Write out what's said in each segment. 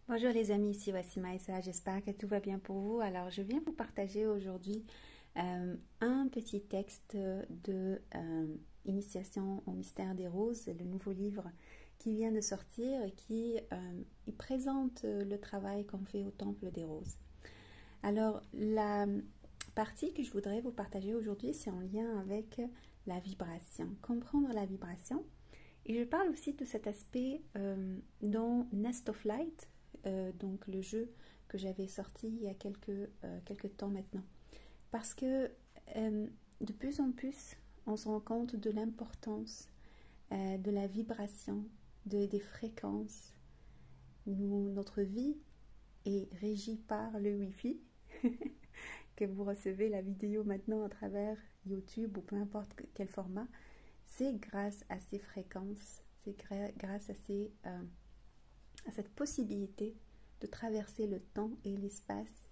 Bonjour les amis, ici voici Maïssa, j'espère que tout va bien pour vous. Alors je viens vous partager aujourd'hui un petit texte de Initiation au mystère des roses, le nouveau livre qui vient de sortir et qui il présente le travail qu'on fait au Temple des Roses. Alors la partie que je voudrais vous partager aujourd'hui, c'est en lien avec la vibration, comprendre la vibration. Et je parle aussi de cet aspect dans Nest of Light, donc le jeu que j'avais sorti il y a quelques temps maintenant. Parce que de plus en plus, on se rend compte de l'importance de la vibration, des fréquences. Notre vie est régie par le Wi-Fi, que vous recevez la vidéo maintenant à travers YouTube ou peu importe quel format. C'est grâce à ces fréquences, c'est grâce à cette possibilité de traverser le temps et l'espace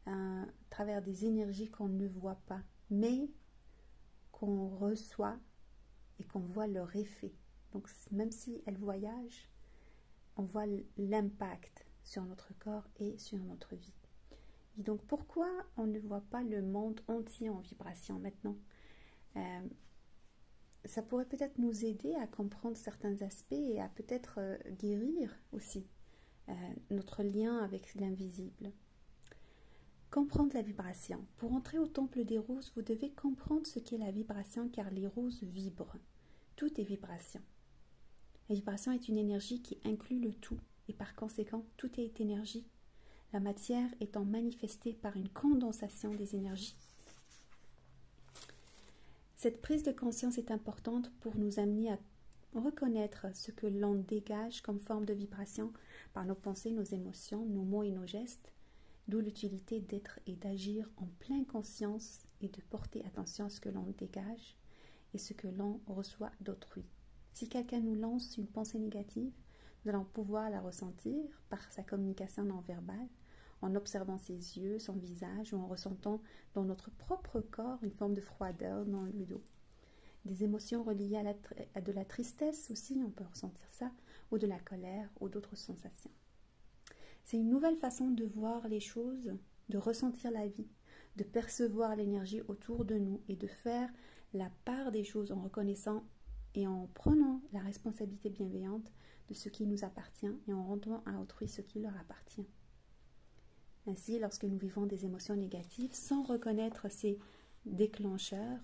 à travers des énergies qu'on ne voit pas, mais qu'on reçoit et qu'on voit leur effet. Donc même si elles voyagent, on voit l'impact sur notre corps et sur notre vie. Et donc pourquoi on ne voit pas le monde entier en vibration maintenant? Ça pourrait peut-être nous aider à comprendre certains aspects et à peut-être guérir aussi notre lien avec l'invisible. Comprendre la vibration. Pour entrer au temple des roses, vous devez comprendre ce qu'est la vibration car les roses vibrent. Tout est vibration. La vibration est une énergie qui inclut le tout et par conséquent, tout est énergie. La matière étant manifestée par une condensation des énergies. Cette prise de conscience est importante pour nous amener à reconnaître ce que l'on dégage comme forme de vibration par nos pensées, nos émotions, nos mots et nos gestes, d'où l'utilité d'être et d'agir en pleine conscience et de porter attention à ce que l'on dégage et ce que l'on reçoit d'autrui. Si quelqu'un nous lance une pensée négative, nous allons pouvoir la ressentir par sa communication non verbale, en observant ses yeux, son visage ou en ressentant dans notre propre corps une forme de froideur dans le dos. Des émotions reliées à de la tristesse aussi, on peut ressentir ça, ou de la colère ou d'autres sensations. C'est une nouvelle façon de voir les choses, de ressentir la vie, de percevoir l'énergie autour de nous et de faire la part des choses en reconnaissant et en prenant la responsabilité bienveillante de ce qui nous appartient et en rendant à autrui ce qui leur appartient. Ainsi, lorsque nous vivons des émotions négatives, sans reconnaître ces déclencheurs,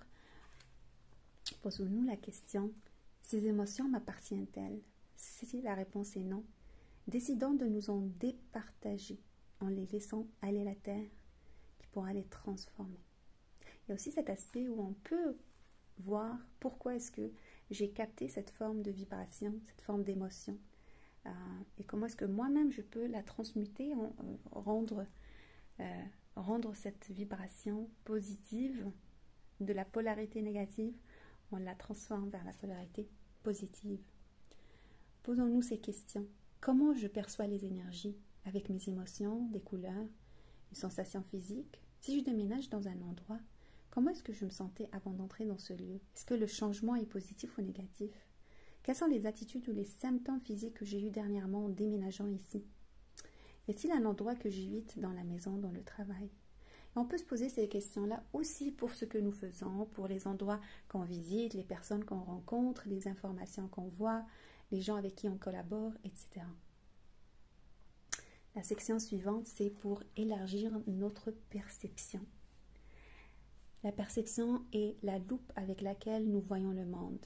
posons-nous la question, ces émotions m'appartiennent-elles? Si la réponse est non, décidons de nous en départager en les laissant aller à la terre qui pourra les transformer. Il y a aussi cet aspect où on peut voir pourquoi est-ce que j'ai capté cette forme de vibration, cette forme d'émotion. Et comment est-ce que moi-même je peux la transmuter, rendre cette vibration positive de la polarité négative, on la transforme vers la polarité positive. Posons-nous ces questions. Comment je perçois les énergies avec mes émotions, des couleurs, une sensation physique? Si je déménage dans un endroit, comment est-ce que je me sentais avant d'entrer dans ce lieu? Est-ce que le changement est positif ou négatif? Quelles sont les attitudes ou les symptômes physiques que j'ai eus dernièrement en déménageant ici? Y a-t-il un endroit que j'évite dans la maison, dans le travail? Et on peut se poser ces questions-là aussi pour ce que nous faisons, pour les endroits qu'on visite, les personnes qu'on rencontre, les informations qu'on voit, les gens avec qui on collabore, etc. La section suivante, c'est pour élargir notre perception. La perception est la loupe avec laquelle nous voyons le monde.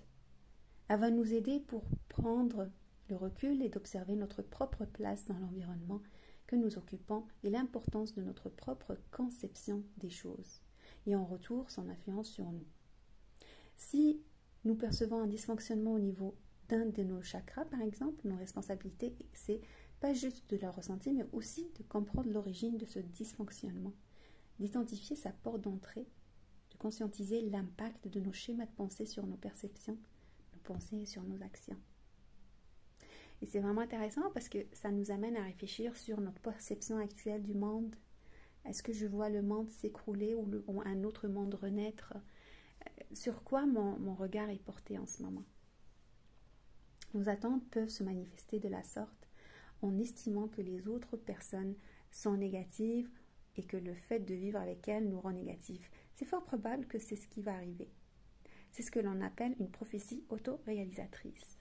Elle va nous aider pour prendre le recul et d'observer notre propre place dans l'environnement que nous occupons et l'importance de notre propre conception des choses et en retour son influence sur nous. Si nous percevons un dysfonctionnement au niveau d'un de nos chakras, par exemple, nos responsabilités, c'est pas juste de le ressentir, mais aussi de comprendre l'origine de ce dysfonctionnement, d'identifier sa porte d'entrée, de conscientiser l'impact de nos schémas de pensée sur nos perceptions, penser sur nos actions. Et c'est vraiment intéressant parce que ça nous amène à réfléchir sur notre perception actuelle du monde. Est-ce que je vois le monde s'écrouler ou un autre monde renaître? Sur quoi mon regard est porté en ce moment? Nos attentes peuvent se manifester de la sorte en estimant que les autres personnes sont négatives et que le fait de vivre avec elles nous rend négatifs. C'est fort probable que c'est ce qui va arriver. C'est ce que l'on appelle une prophétie auto-réalisatrice.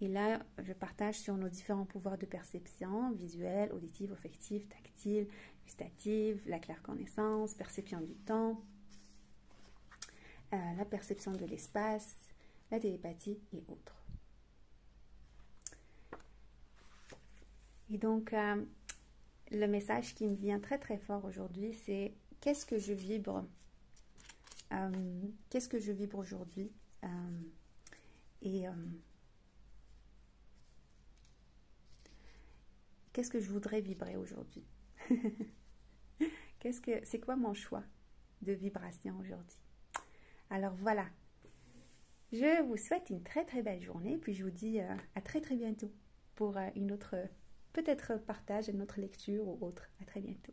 Et là, je partage sur nos différents pouvoirs de perception, visuelle, auditive, affective, tactile, gustative, la clairconnaissance, perception du temps, la perception de l'espace, la télépathie et autres. Et donc, le message qui me vient très très fort aujourd'hui, c'est qu'est-ce que je vibre qu'est-ce que je vibre aujourd'hui et qu'est-ce que je voudrais vibrer aujourd'hui. C'est quoi mon choix de vibration aujourd'hui? Alors voilà, je vous souhaite une très très belle journée, puis je vous dis à très très bientôt pour une autre, peut-être partage, une autre lecture ou autre. À très bientôt.